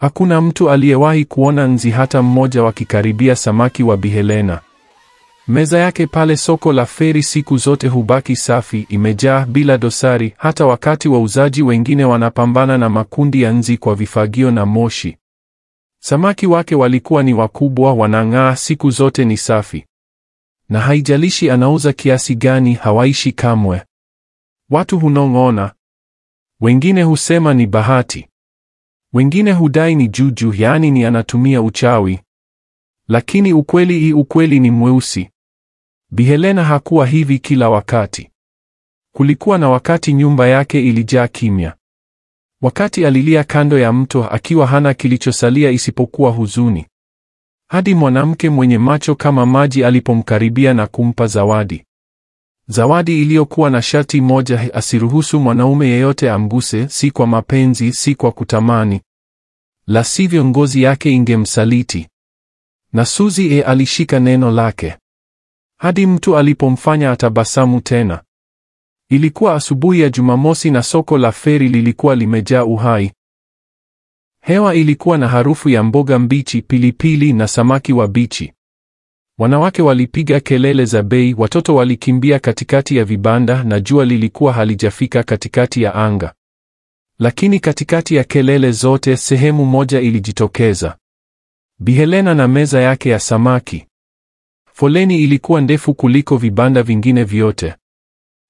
Hakuna mtu aliyewahi kuona nzi hata mmoja wakikaribia samaki wa Bi Helena. Meza yake pale soko la Feri siku zote hubaki safi, imejaa bila dosari, hata wakati wauzaji wengine wanapambana na makundi ya nzi kwa vifagio na moshi. Samaki wake walikuwa ni wakubwa, wanang'aa, siku zote ni safi. Na haijalishi anauza kiasi gani, hawaishi kamwe. Watu hunong'ona. Wengine husema ni bahati. Wengine hudai ni juju, yaani ni anatumia uchawi. Lakini ukweli ni mweusi. Bi Helena hakuwa hivi kila wakati. Kulikuwa na wakati nyumba yake ilijaa kimya. Wakati alilia kando ya mto akiwa hana kilichosalia isipokuwa huzuni. Hadi mwanamke mwenye macho kama maji alipomkaribia na kumpa zawadi. Zawadi iliyokuwa na sharti moja: asiruhusu mwanaume yeyote amguse, si kwa mapenzi, si kwa kutamani. La sivyo ngozi yake ingemsaliti. Na Suzy alishika neno lake. Hadi mtu alipomfanya atabasamu tena. Ilikuwa asubuhi ya Jumamosi na soko la Feri lilikuwa limejaa uhai. Hewa ilikuwa na harufu ya mboga mbichi, pilipili na samaki wabichi. Wanawake walipiga kelele za bei, watoto walikimbia katikati ya vibanda na jua lilikuwa halijafika katikati ya anga. Lakini katikati ya kelele zote, sehemu moja ilijitokeza. Bi Helena na meza yake ya samaki. Foleni ilikuwa ndefu kuliko vibanda vingine vyote.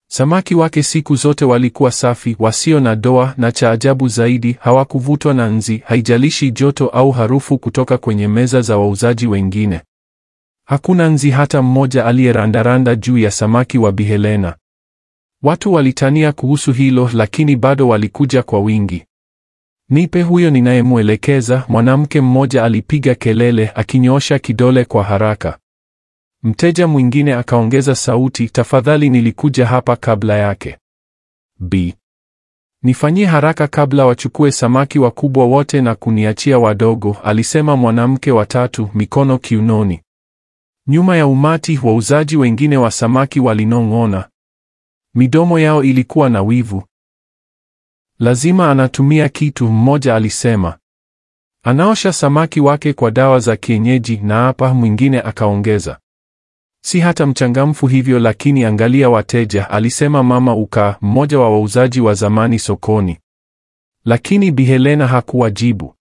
Samaki wake siku zote walikuwa safi, wasio na doa, na cha ajabu zaidi, hawakuvutwa na nzi, haijalishi joto au harufu kutoka kwenye meza za wauzaji wengine. Hakuna nzi hata mmoja aliyerandaranda juu ya samaki wa Bi Helena. Watu walitania kuhusu hilo, lakini bado walikuja kwa wingi. Nipe huyo ninayemwelekeza, mwanamke mmoja alipiga kelele, akinyoosha kidole kwa haraka. Mteja mwingine akaongeza sauti, tafadhali, nilikuja hapa kabla yake. Bi, nifanyie haraka kabla wachukue samaki wakubwa wote na kuniachia wadogo, alisema mwanamke wa tatu, mikono kiunoni. Nyuma ya umati, wauzaji wengine wa samaki walinong'ona. Midomo yao ilikuwa na wivu. Lazima anatumia kitu, mmoja alisema. Anaosha samaki wake kwa dawa za kienyeji, na hapa, mwingine akaongeza. Si hata mchangamfu hivyo, lakini angalia wateja, alisema mama Uka, mmoja wa wauzaji wa zamani sokoni. Lakini Bi Helena hakuwajibu.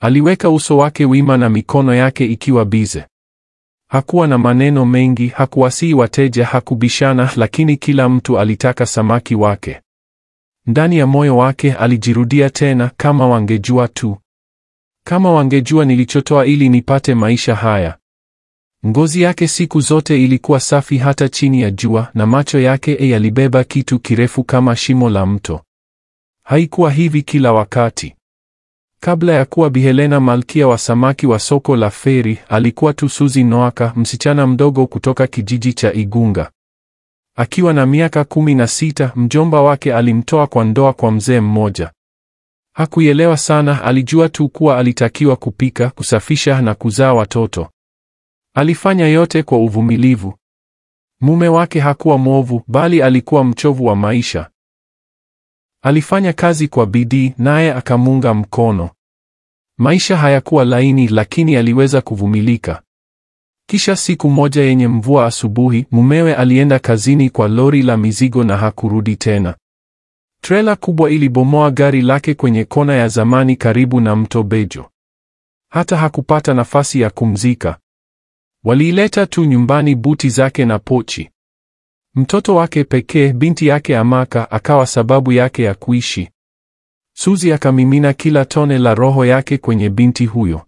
Aliweka uso wake wima na mikono yake ikiwa bize. Hakuwa na maneno mengi, hakuwasihi wateja, hakubishana, lakini kila mtu alitaka samaki wake. Ndani ya moyo wake alijirudia tena, kama wangejua tu. Kama wangejua nilichotoa ili nipate maisha haya. Ngozi yake siku zote ilikuwa safi hata chini ya jua, na macho yake yalibeba kitu kirefu kama shimo la mto. Haikuwa hivi kila wakati. Kabla ya kuwa Bi Helena malkia wa samaki wa soko la Feri, alikuwa tu Suzy Noaka, msichana mdogo kutoka kijiji cha Igunga. Akiwa na miaka 16, mjomba wake alimtoa kwa ndoa kwa mzee mmoja. Hakuielewa sana, alijua tu kuwa alitakiwa kupika, kusafisha na kuzaa watoto. Alifanya yote kwa uvumilivu. Mume wake hakuwa mwovu, bali alikuwa mchovu wa maisha. Alifanya kazi kwa bidii, naye akamunga mkono. Maisha hayakuwa laini, lakini aliweza kuvumilika. Kisha siku moja yenye mvua asubuhi, mumewe alienda kazini kwa lori la mizigo na hakurudi tena. Trela kubwa ilibomoa gari lake kwenye kona ya zamani karibu na mto Bejo. Hata hakupata nafasi ya kumzika. Waliileta tu nyumbani buti zake na pochi. Mtoto wake pekee, binti yake Amaka, akawa sababu yake ya kuishi. Suzy akamimina kila tone la roho yake kwenye binti huyo.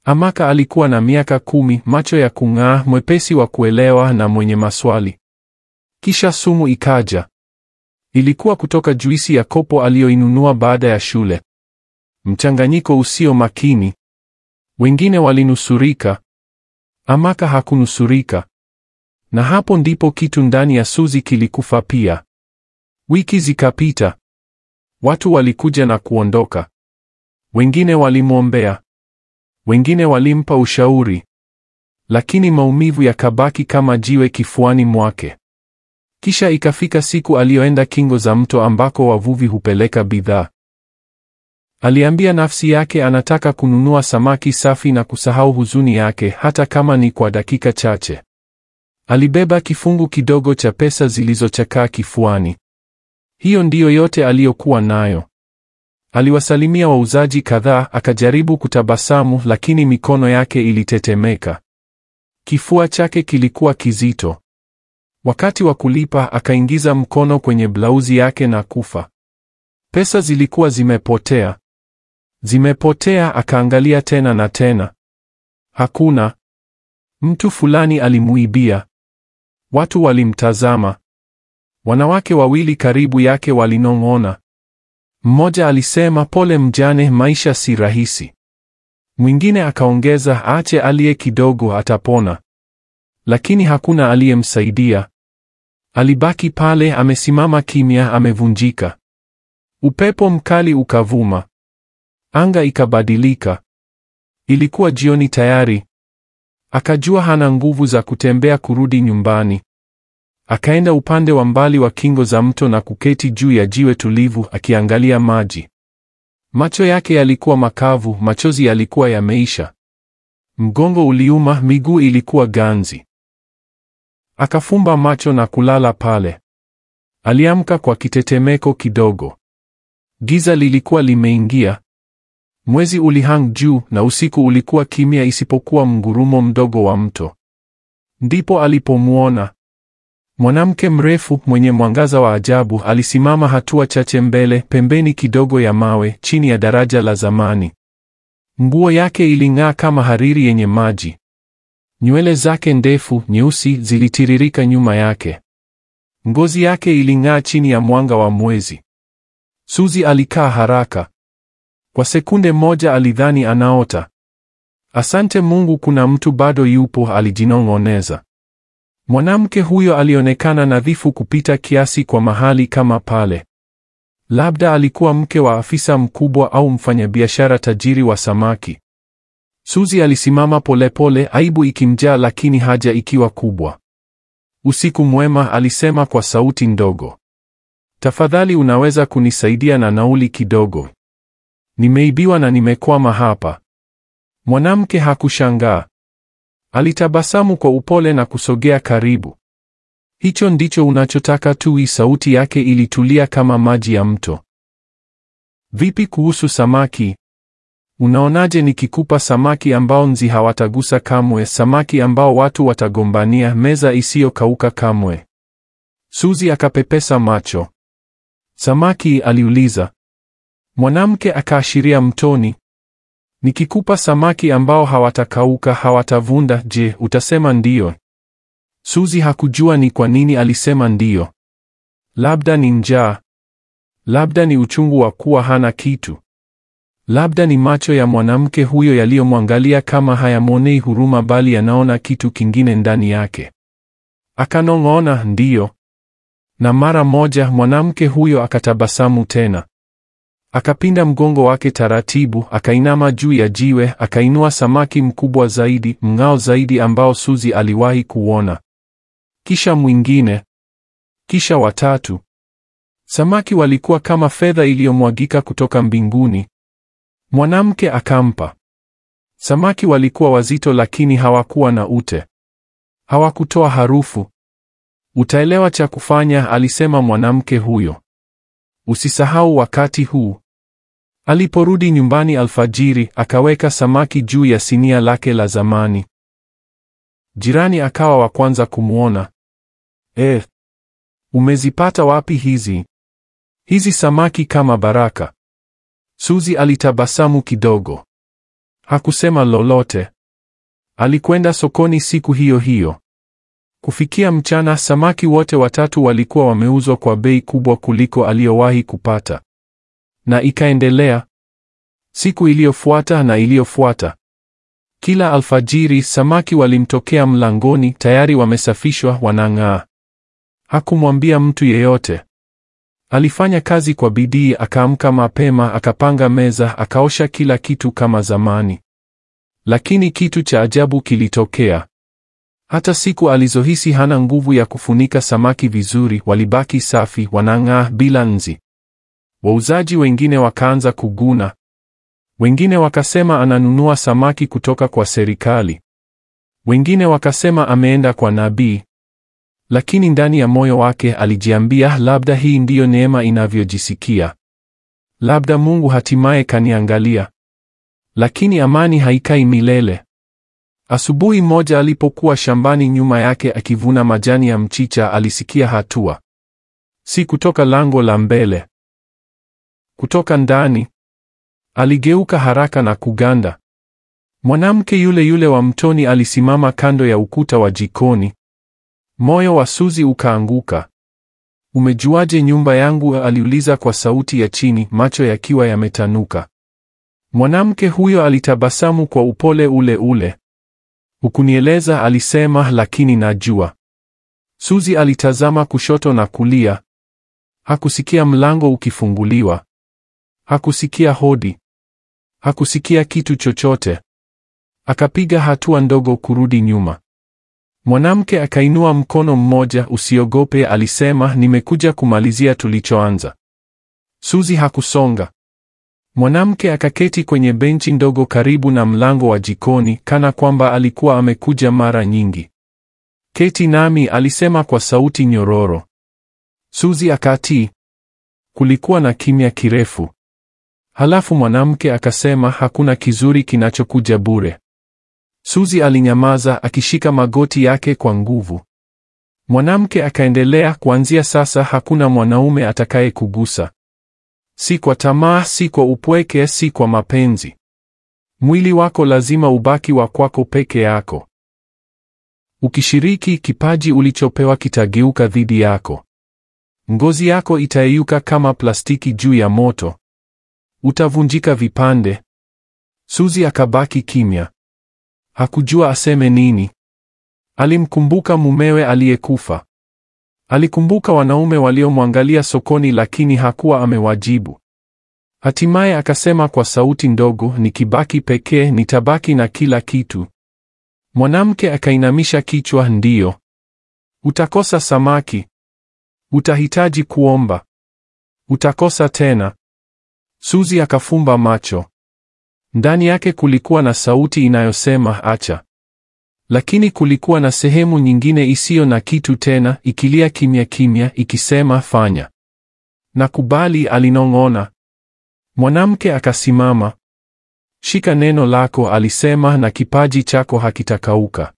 Amaka alikuwa na miaka 10, macho ya kung'aa, mwepesi wa kuelewa na mwenye maswali. Kisha sumu ikaja. Ilikuwa kutoka juisi ya kopo aliyoinunua baada ya shule. Mchanganyiko usio makini. Wengine walinusurika. Amaka hakunusurika. Na hapo ndipo kitu ndani ya Suzy kilikufa pia. Wiki zikapita. Watu walikuja na kuondoka. Wengine walimwombea. Wengine walimpa ushauri. Lakini maumivu yakabaki kama jiwe kifuani mwake. Kisha ikafika siku aliyoenda kingo za mto ambako wavuvi hupeleka bidhaa. Aliambia nafsi yake anataka kununua samaki safi na kusahau huzuni yake, hata kama ni kwa dakika chache. Alibeba kifungu kidogo cha pesa zilizochakaa kifuani. Hiyo ndiyo yote aliyokuwa nayo. Aliwasalimia wauzaji kadhaa, akajaribu kutabasamu, lakini mikono yake ilitetemeka. Kifua chake kilikuwa kizito. Wakati wa kulipa, akaingiza mkono kwenye blauzi yake na kufa. Pesa zilikuwa zimepotea. Zimepotea. Akaangalia tena na tena. Hakuna. Mtu fulani alimuibia. Watu walimtazama. Wanawake wawili karibu yake walinong'ona. Mmoja alisema, pole mjane, maisha si rahisi. Mwingine akaongeza, ache aliye kidogo atapona. Lakini hakuna aliyemsaidia. Alibaki pale amesimama kimya, amevunjika. Upepo mkali ukavuma. Anga ikabadilika. Ilikuwa jioni tayari. Akajua hana nguvu za kutembea kurudi nyumbani. Akaenda upande wa mbali wa kingo za mto na kuketi juu ya jiwe tulivu akiangalia maji. Macho yake yalikuwa makavu, machozi yalikuwa yameisha. Mgongo uliuma, miguu ilikuwa ganzi. Akafumba macho na kulala pale. Aliamka kwa kitetemeko kidogo. Giza lilikuwa limeingia. Mwezi ulihang juu na usiku ulikuwa kimya isipokuwa mgurumo mdogo wa mto. Ndipo alipomuona mwanamke mrefu mwenye mwangaza wa ajabu. Alisimama hatua chache mbele, pembeni kidogo ya mawe, chini ya daraja la zamani. Nguo yake iling'aa kama hariri yenye maji. Nywele zake ndefu nyeusi zilitiririka nyuma yake. Ngozi yake iling'aa chini ya mwanga wa mwezi. Suzi alikaa haraka. Kwa sekunde moja alidhani anaota. Asante Mungu, kuna mtu bado yupo, alijinong'oneza. Mwanamke huyo alionekana nadhifu kupita kiasi kwa mahali kama pale. Labda alikuwa mke wa afisa mkubwa au mfanyabiashara tajiri wa samaki. Suzi alisimama polepole, aibu ikimjaa lakini haja ikiwa kubwa. Usiku mwema, alisema kwa sauti ndogo. Tafadhali unaweza kunisaidia na nauli kidogo? Nimeibiwa na nimekwama hapa. Mwanamke hakushangaa. Alitabasamu kwa upole na kusogea karibu. Hicho ndicho unachotaka tu? Sauti yake ilitulia kama maji ya mto. Vipi kuhusu samaki? Unaonaje nikikupa samaki ambao nzi hawatagusa kamwe, samaki ambao watu watagombania, meza isiyokauka kamwe? Suzi akapepesa macho. Samaki? Aliuliza. Mwanamke akaashiria mtoni. Nikikupa samaki ambao hawatakauka, hawatavunda, je, utasema ndiyo? Suzi hakujua ni kwa nini alisema ndiyo. Labda ni njaa. Labda ni uchungu wa kuwa hana kitu. Labda ni macho ya mwanamke huyo yaliyomwangalia kama hayamwonei huruma bali yanaona kitu kingine ndani yake. Akanong'ona, ndiyo. Na mara moja mwanamke huyo akatabasamu tena. Akapinda mgongo wake taratibu, akainama juu ya jiwe, akainua samaki mkubwa zaidi, mng'ao zaidi ambao Suzi aliwahi kuona. Kisha mwingine. Kisha watatu. Samaki walikuwa kama fedha iliyomwagika kutoka mbinguni. Mwanamke akampa. Samaki walikuwa wazito lakini hawakuwa na ute. Hawakutoa harufu. Utaelewa cha kufanya, alisema mwanamke huyo. Usisahau wakati huu. Aliporudi nyumbani alfajiri, akaweka samaki juu ya sinia lake la zamani. Jirani akawa wa kwanza kumwona. Umezipata wapi hizi? Hizi samaki kama baraka. Suzi alitabasamu kidogo. Hakusema lolote. Alikwenda sokoni siku hiyo hiyo. Kufikia mchana, samaki wote watatu walikuwa wameuzwa kwa bei kubwa kuliko aliyowahi kupata. Na ikaendelea. Siku iliyofuata na iliyofuata. Kila alfajiri samaki walimtokea mlangoni, tayari wamesafishwa, wanang'aa. Hakumwambia mtu yeyote. Alifanya kazi kwa bidii, akaamka mapema, akapanga meza, akaosha kila kitu kama zamani. Lakini kitu cha ajabu kilitokea. Hata siku alizohisi hana nguvu ya kufunika samaki vizuri, walibaki safi, wanang'aa bila nzi. Wauzaji wengine wakaanza kuguna. Wengine wakasema ananunua samaki kutoka kwa serikali. Wengine wakasema ameenda kwa nabii. Lakini ndani ya moyo wake alijiambia, labda hii ndiyo neema inavyojisikia. Labda Mungu hatimaye kaniangalia. Lakini amani haikai milele. Asubuhi moja alipokuwa shambani nyuma yake akivuna majani ya mchicha, alisikia hatua. Si kutoka lango la mbele. Kutoka ndani. Aligeuka haraka na kuganda. Mwanamke yule yule wa mtoni alisimama kando ya ukuta wa jikoni. Moyo wa Suzy ukaanguka. Umejuaje nyumba yangu? Aliuliza kwa sauti ya chini, macho yakiwa yametanuka. Mwanamke huyo alitabasamu kwa upole ule ule. Hukunieleza, alisema, lakini najua. Suzy alitazama kushoto na kulia. Hakusikia mlango ukifunguliwa. Hakusikia hodi. Hakusikia kitu chochote. Akapiga hatua ndogo kurudi nyuma. Mwanamke akainua mkono mmoja. Usiogope, alisema, nimekuja kumalizia tulichoanza. Suzy hakusonga. Mwanamke akaketi kwenye benchi ndogo karibu na mlango wa jikoni, kana kwamba alikuwa amekuja mara nyingi. Keti nami, alisema kwa sauti nyororo. Suzy akatii. Kulikuwa na kimya kirefu. Halafu mwanamke akasema, hakuna kizuri kinachokuja bure. Suzy alinyamaza, akishika magoti yake kwa nguvu. Mwanamke akaendelea, kuanzia sasa hakuna mwanaume atakaye kugusa. Si kwa tamaa, si kwa upweke, si kwa mapenzi. Mwili wako lazima ubaki wa kwako peke yako. Ukishiriki, kipaji ulichopewa kitageuka dhidi yako. Ngozi yako itayeyuka kama plastiki juu ya moto. Utavunjika vipande. Suzy akabaki kimya. Hakujua aseme nini. Alimkumbuka mumewe aliyekufa. Alikumbuka wanaume waliomwangalia sokoni, lakini hakuwa amewajibu. Hatimaye akasema kwa sauti ndogo, nikibaki pekee nitabaki na kila kitu. Mwanamke akainamisha kichwa. Ndiyo. Utakosa samaki. Utahitaji kuomba. Utakosa tena. Suzy akafumba macho. Ndani yake kulikuwa na sauti inayosema acha. Lakini kulikuwa na sehemu nyingine isiyo na kitu tena, ikilia kimya kimya, ikisema fanya. Nakubali, alinong'ona. Mwanamke akasimama. Shika neno lako, alisema, na kipaji chako hakitakauka.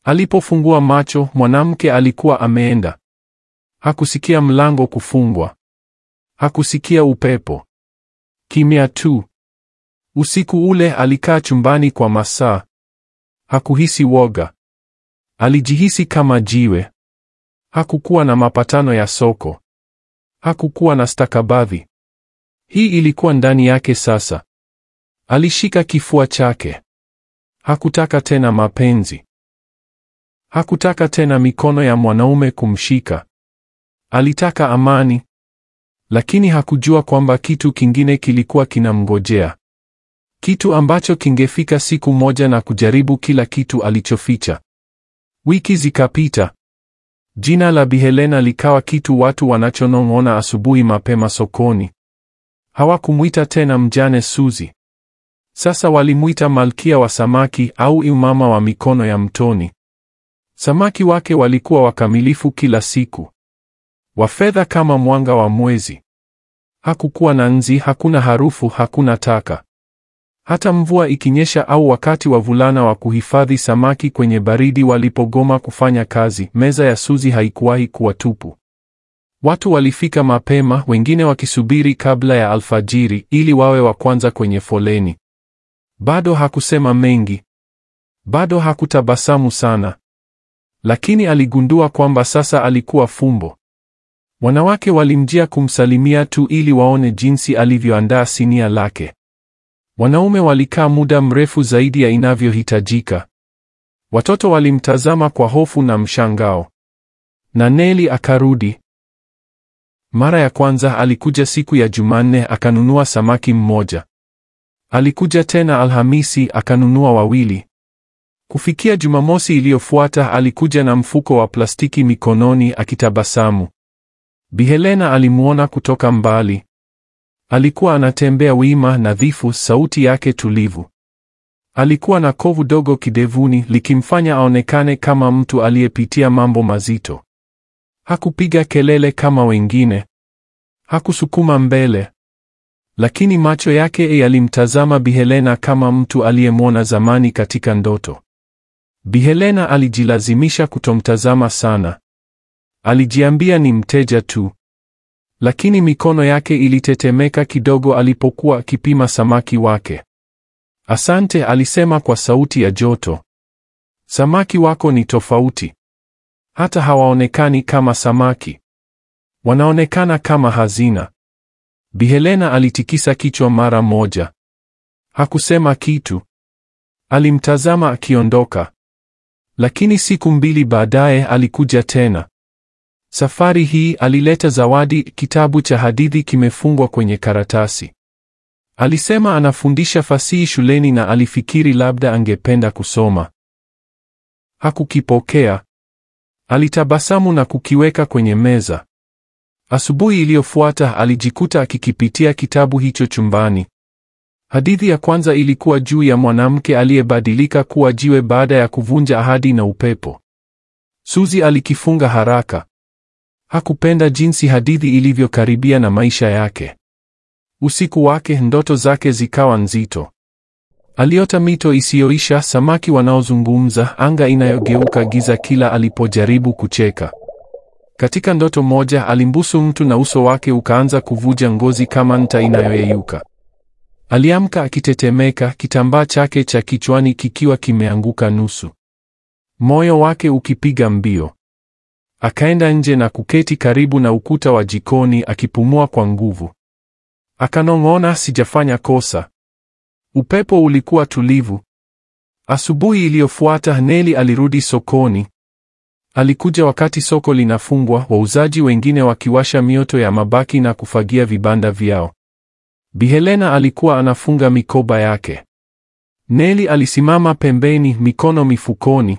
Alipofungua macho, mwanamke alikuwa ameenda. Hakusikia mlango kufungwa. Hakusikia upepo. Kimya tu. Usiku ule alikaa chumbani kwa masaa. Hakuhisi woga. Alijihisi kama jiwe. Hakukuwa na mapatano ya soko. Hakukuwa na stakabadhi. Hii ilikuwa ndani yake sasa. Alishika kifua chake. Hakutaka tena mapenzi. Hakutaka tena mikono ya mwanaume kumshika. Alitaka amani. Lakini hakujua kwamba kitu kingine kilikuwa kinamngojea. Kitu ambacho kingefika siku moja na kujaribu kila kitu alichoficha. Wiki zikapita. Jina la Bi Helena likawa kitu watu wanachonong'ona asubuhi mapema sokoni. Hawakumuita tena mjane Suzy. Sasa walimuita malkia wa samaki au mama wa mikono ya mtoni. Samaki wake walikuwa wakamilifu kila siku. Wa fedha kama mwanga wa mwezi. Hakukuwa na nzi, hakuna harufu, hakuna taka. Hata mvua ikinyesha au wakati wavulana wa kuhifadhi samaki kwenye baridi walipogoma kufanya kazi, meza ya Suzy haikuwahi kuwa tupu. Watu walifika mapema, wengine wakisubiri kabla ya alfajiri ili wawe wa kwanza kwenye foleni. Bado hakusema mengi. Bado hakutabasamu sana. Lakini aligundua kwamba sasa alikuwa fumbo. Wanawake walimjia kumsalimia tu ili waone jinsi alivyoandaa sinia lake. Wanaume walikaa muda mrefu zaidi ya inavyohitajika. Watoto walimtazama kwa hofu na mshangao. Na Nelly akarudi. Mara ya kwanza alikuja siku ya Jumanne, akanunua samaki mmoja. Alikuja tena Alhamisi, akanunua wawili. Kufikia Jumamosi iliyofuata alikuja na mfuko wa plastiki mikononi akitabasamu. Bi Helena alimuona kutoka mbali. Alikuwa anatembea wima, nadhifu, sauti yake tulivu. Alikuwa na kovu dogo kidevuni likimfanya aonekane kama mtu aliyepitia mambo mazito. Hakupiga kelele kama wengine. Hakusukuma mbele. Lakini macho yake yalimtazama Bi Helena kama mtu aliyemwona zamani katika ndoto. Bi Helena alijilazimisha kutomtazama sana. Alijiambia ni mteja tu. Lakini mikono yake ilitetemeka kidogo alipokuwa akipima samaki wake. Asante, alisema kwa sauti ya joto. Samaki wako ni tofauti. Hata hawaonekani kama samaki. Wanaonekana kama hazina. Bi Helena alitikisa kichwa mara moja. Hakusema kitu. Alimtazama akiondoka. Lakini siku 2 baadaye alikuja tena. Safari hii alileta zawadi, kitabu cha hadithi kimefungwa kwenye karatasi. Alisema anafundisha fasihi shuleni na alifikiri labda angependa kusoma. Hakukipokea. Alitabasamu na kukiweka kwenye meza. Asubuhi iliyofuata alijikuta akikipitia kitabu hicho chumbani. Hadithi ya kwanza ilikuwa juu ya mwanamke aliyebadilika kuwa jiwe baada ya kuvunja ahadi na upepo. Suzy alikifunga haraka. Hakupenda jinsi hadithi ilivyokaribia na maisha yake. Usiku wake, ndoto zake zikawa nzito. Aliota mito isiyoisha, samaki wanaozungumza, anga inayogeuka giza kila alipojaribu kucheka. Katika ndoto moja alimbusu mtu na uso wake ukaanza kuvuja ngozi kama nta inayoyeyuka. Aliamka akitetemeka, kitambaa chake cha kichwani kikiwa kimeanguka nusu. Moyo wake ukipiga mbio. Akaenda nje na kuketi karibu na ukuta wa jikoni akipumua kwa nguvu. Akanong'ona, sijafanya kosa. Upepo ulikuwa tulivu. Asubuhi iliyofuata Nelly alirudi sokoni. Alikuja wakati soko linafungwa, wauzaji wengine wakiwasha mioto ya mabaki na kufagia vibanda vyao. Bi Helena alikuwa anafunga mikoba yake. Nelly alisimama pembeni, mikono mifukoni.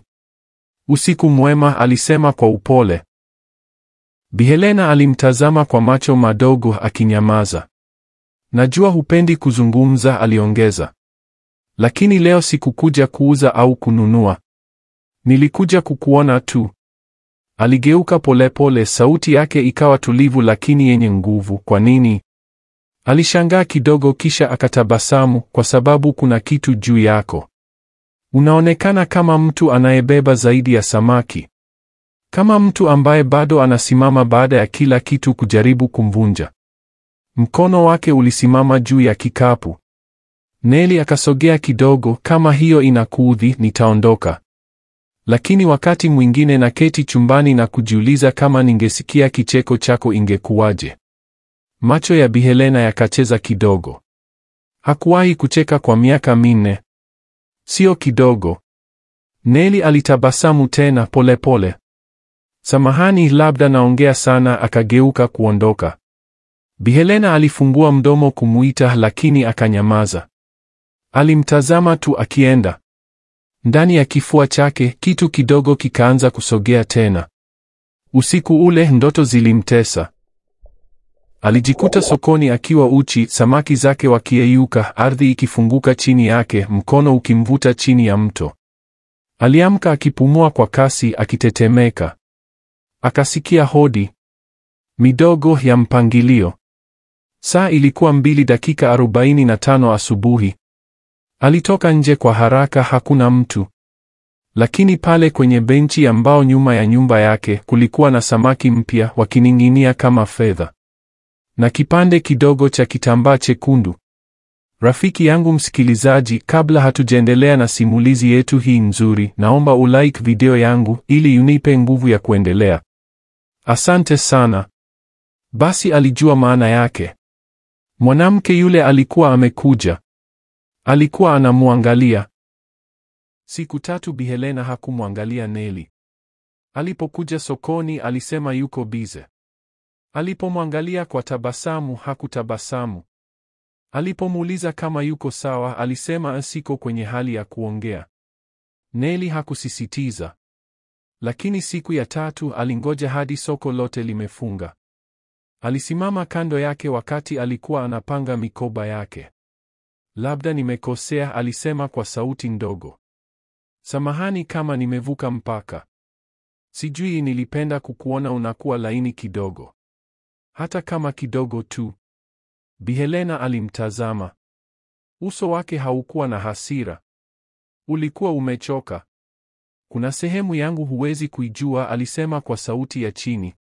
Usiku mwema, alisema kwa upole. Bi Helena alimtazama kwa macho madogo akinyamaza. Najua hupendi kuzungumza, aliongeza. Lakini leo sikukuja kuuza au kununua. Nilikuja kukuona tu. Aligeuka polepole, sauti yake ikawa tulivu lakini yenye nguvu. Kwa nini? Alishangaa kidogo kisha akatabasamu. Kwa sababu kuna kitu juu yako. Unaonekana kama mtu anayebeba zaidi ya samaki. Kama mtu ambaye bado anasimama baada ya kila kitu kujaribu kumvunja. Mkono wake ulisimama juu ya kikapu. Nelly akasogea kidogo. Kama hiyo inakuudhi, nitaondoka. Lakini wakati mwingine naketi chumbani na kujiuliza kama ningesikia kicheko chako ingekuwaje. Macho ya Bi Helena yakacheza kidogo. Hakuwahi kucheka kwa miaka 4. Sio kidogo. Nelly alitabasamu tena polepole. Samahani, labda naongea sana, akageuka kuondoka. Bi Helena alifungua mdomo kumuita lakini akanyamaza. Alimtazama tu akienda. Ndani ya kifua chake kitu kidogo kikaanza kusogea tena. Usiku ule ndoto zilimtesa. Alijikuta sokoni akiwa uchi, samaki zake wakiyeyuka, ardhi ikifunguka chini yake, mkono ukimvuta chini ya mto. Aliamka akipumua kwa kasi, akitetemeka. Akasikia hodi midogo ya mpangilio. Saa ilikuwa 2:45 asubuhi. Alitoka nje kwa haraka, hakuna mtu. Lakini pale kwenye benchi ya mbao nyuma ya nyumba yake kulikuwa na samaki mpya wakining'inia kama fedha. Na kipande kidogo cha kitambaa chekundu. Rafiki yangu msikilizaji, kabla hatujaendelea na simulizi yetu hii nzuri, naomba ulike video yangu ili unipe nguvu ya kuendelea. Asante sana. Basi alijua maana yake. Mwanamke yule alikuwa amekuja. Alikuwa anamwangalia. Siku 3 Bi Helena hakumwangalia Nelly. Alipokuja sokoni alisema yuko bize. Alipomwangalia kwa tabasamu hakutabasamu. Alipomuuliza kama yuko sawa alisema siko kwenye hali ya kuongea. Nelly hakusisitiza. Lakini siku ya 3 alingoja hadi soko lote limefunga. Alisimama kando yake wakati alikuwa anapanga mikoba yake. Labda nimekosea, alisema kwa sauti ndogo. Samahani kama nimevuka mpaka. Sijui, nilipenda kukuona unakuwa laini kidogo. Hata kama kidogo tu. Bi Helena alimtazama. Uso wake haukuwa na hasira. Ulikuwa umechoka. Kuna sehemu yangu huwezi kuijua, alisema kwa sauti ya chini.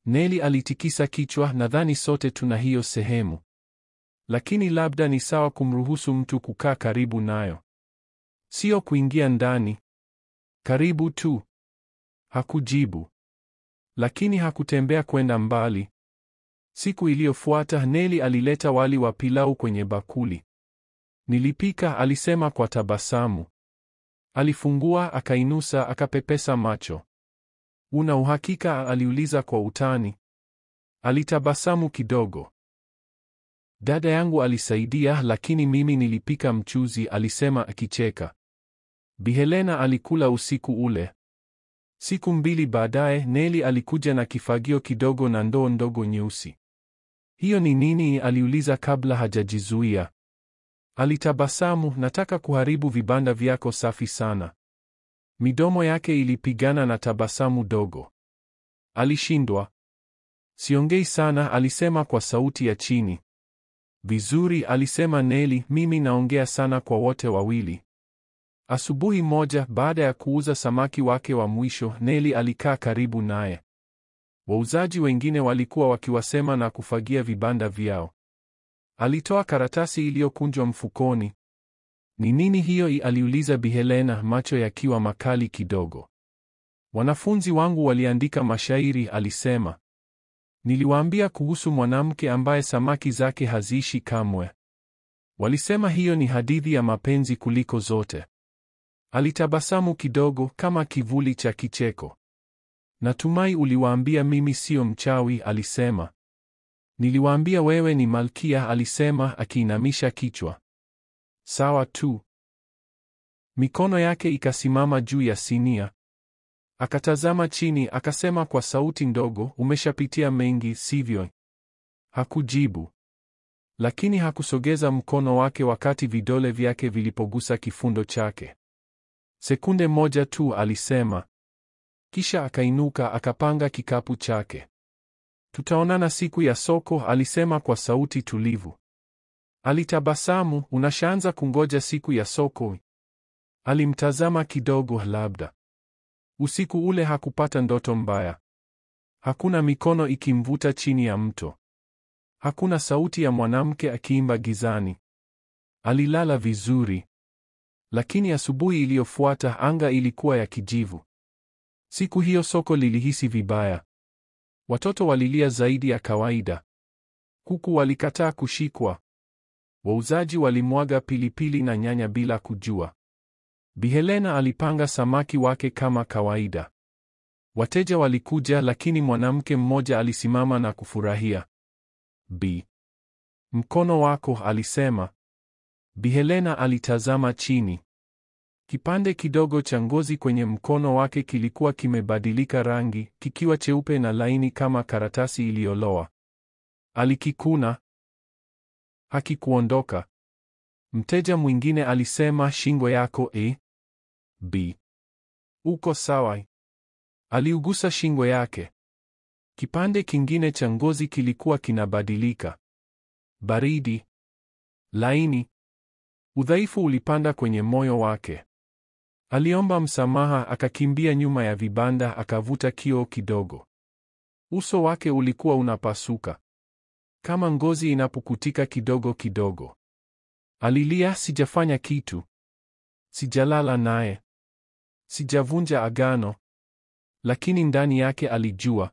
Neli alitikisa kichwa. Nadhani sote tuna hiyo sehemu. Lakini labda ni sawa kumruhusu mtu kukaa karibu nayo. Sio kuingia ndani. Karibu tu. Hakujibu. Lakini hakutembea kwenda mbali. Siku iliyofuata Neli alileta wali wa pilau kwenye bakuli. Nilipika, alisema kwa tabasamu. Alifungua, akainusa, akapepesa macho. Una uhakika? Aliuliza kwa utani. Alitabasamu kidogo. Dada yangu alisaidia, lakini mimi nilipika mchuzi, alisema akicheka. Bi Helena alikula usiku ule. Siku 2 baadaye, Neli alikuja na kifagio kidogo na ndoo ndogo nyeusi. Hiyo ni nini? Aliuliza kabla hajajizuia. Alitabasamu. Nataka kuharibu vibanda vyako safi sana. Midomo yake ilipigana na tabasamu dogo. Alishindwa. Siongei sana, alisema kwa sauti ya chini. Vizuri, alisema Neli, mimi naongea sana kwa wote wawili. Asubuhi moja, baada ya kuuza samaki wake wa mwisho, Neli alikaa karibu naye. Wauzaji wengine walikuwa wakiwasema na kufagia vibanda vyao. Alitoa karatasi iliyokunjwa mfukoni. Ni nini hiyo? Aliuliza Bi Helena, macho yakiwa makali kidogo. Wanafunzi wangu waliandika mashairi, alisema. Niliwaambia kuhusu mwanamke ambaye samaki zake haziishi kamwe. Walisema hiyo ni hadithi ya mapenzi kuliko zote. Alitabasamu kidogo kama kivuli cha kicheko. Natumai uliwaambia mimi sio mchawi, alisema. Niliwaambia wewe ni malkia, alisema akiinamisha kichwa. Sawa tu. Mikono yake ikasimama juu ya sinia. Akatazama chini, akasema kwa sauti ndogo, umeshapitia mengi, sivyo? Hakujibu. Lakini hakusogeza mkono wake wakati vidole vyake vilipogusa kifundo chake. Sekunde moja tu, alisema. Kisha akainuka, akapanga kikapu chake. Tutaonana siku ya soko, alisema kwa sauti tulivu. Alitabasamu. Unashaanza kungoja siku ya soko? Alimtazama kidogo. Labda. Usiku ule hakupata ndoto mbaya. Hakuna mikono ikimvuta chini ya mto. Hakuna sauti ya mwanamke akiimba gizani. Alilala vizuri. Lakini asubuhi iliyofuata anga ilikuwa ya kijivu. Siku hiyo soko lilihisi vibaya. Watoto walilia zaidi ya kawaida. Kuku walikataa kushikwa. Wauzaji walimwaga pilipili na nyanya bila kujua. Bi Helena alipanga samaki wake kama kawaida. Wateja walikuja, lakini mwanamke mmoja alisimama na kufurahia. Mkono wako, alisema. Bi Helena alitazama chini. Kipande kidogo cha ngozi kwenye mkono wake kilikuwa kimebadilika rangi, kikiwa cheupe na laini kama karatasi iliyoloa. Alikikuna. Hakikuondoka. Mteja mwingine alisema, shingo yako uko sawa? Aliugusa shingo yake. Kipande kingine cha ngozi kilikuwa kinabadilika. Baridi. Laini. Udhaifu ulipanda kwenye moyo wake. Aliomba msamaha, akakimbia nyuma ya vibanda, akavuta kioo kidogo. Uso wake ulikuwa unapasuka. Kama ngozi inapukutika kidogo kidogo. Alilia, sijafanya kitu. Sijalala naye. Sijavunja agano. Lakini ndani yake alijua.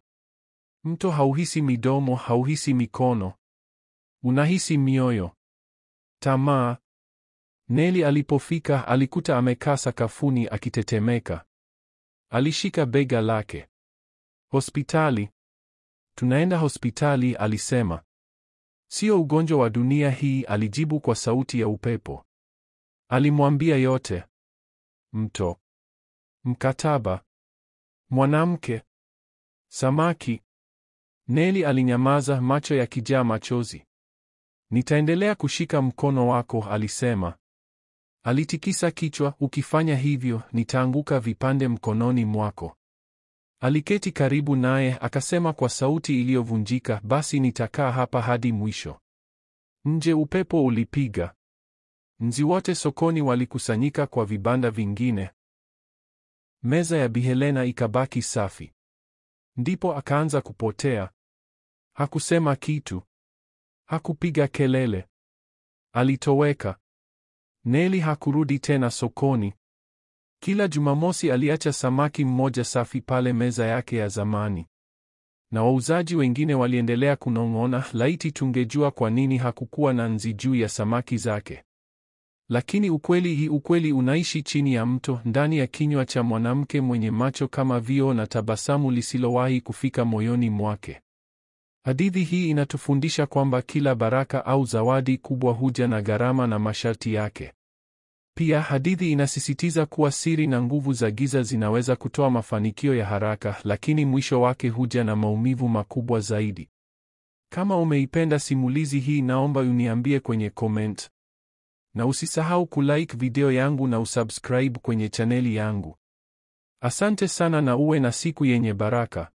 Mto hauhisi midomo, hauhisi mikono. Unahisi mioyo. Tamaa. Neli alipofika alikuta amekaa sakafuni akitetemeka. Alishika bega lake. Hospitali. Tunaenda hospitali, alisema. Sio ugonjwa wa dunia hii, alijibu kwa sauti ya upepo. Alimwambia yote. Mto. Mkataba. Mwanamke. Samaki. Neli alinyamaza, macho yakijaa machozi. Nitaendelea kushika mkono wako, alisema. Alitikisa kichwa, ukifanya hivyo, nitaanguka vipande mkononi mwako. Aliketi karibu naye, akasema kwa sauti iliyovunjika, basi nitakaa hapa hadi mwisho. Nje upepo ulipiga. Nzi wote sokoni walikusanyika kwa vibanda vingine. Meza ya Bi Helena ikabaki safi. Ndipo akaanza kupotea. Hakusema kitu. Hakupiga kelele. Alitoweka. Neli hakurudi tena sokoni. Kila Jumamosi aliacha samaki mmoja safi pale meza yake ya zamani. Na wauzaji wengine waliendelea kunong'ona, laiti tungejua kwa nini hakukuwa na nzi juu ya samaki zake. Lakini ukweli unaishi chini ya mto, ndani ya kinywa cha mwanamke mwenye macho kama vioo na tabasamu lisilowahi kufika moyoni mwake. Hadithi hii inatufundisha kwamba kila baraka au zawadi kubwa huja na gharama na masharti yake. Pia hadithi inasisitiza kuwa siri na nguvu za giza zinaweza kutoa mafanikio ya haraka, lakini mwisho wake huja na maumivu makubwa zaidi. Kama umeipenda simulizi hii, naomba uniambie kwenye comment. Na usisahau kulike video yangu na usubscribe kwenye chaneli yangu. Asante sana na uwe na siku yenye baraka.